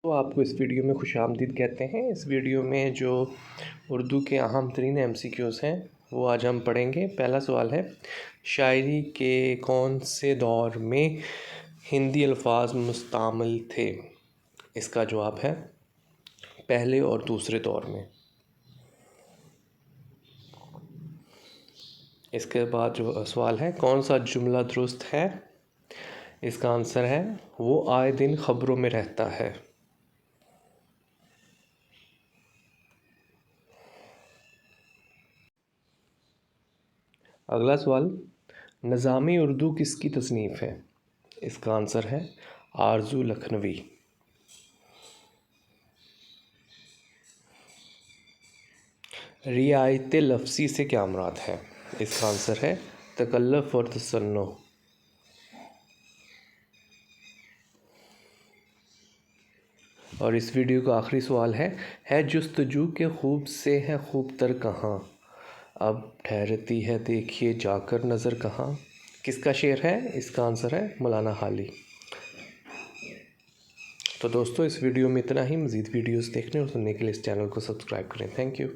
तो आपको इस वीडियो में खुशामदीद कहते हैं। इस वीडियो में जो उर्दू के अहम तरीन MCQs हैं वो आज हम पढ़ेंगे। पहला सवाल है, शायरी के कौन से दौर में हिंदी अल्फाज मुस्तआमल थे? इसका जवाब है पहले और दूसरे दौर में। इसके बाद जो सवाल है, कौन सा जुमला दुरुस्त है? इसका आंसर है वो आए दिन ख़बरों में रहता है। अगला सवाल, निज़ामी उर्दू किसकी तसनीफ़ है? इसका आंसर है आरज़ू लखनवी। रियायत लफ्ज़ी से क्या मुराद है? इसका आंसर है तकल्लुफ़ और तसन्नुह। और इस वीडियो का आखिरी सवाल है जुस्तजू के खूब से है खूब तर कहाँ, अब ठहरती है देखिए जाकर नज़र कहाँ। किसका शेर है? इसका आंसर है मौलाना हाली। तो दोस्तों, इस वीडियो में इतना ही। मज़ीद वीडियोस देखने और सुनने के लिए इस चैनल को सब्सक्राइब करें। Thank you.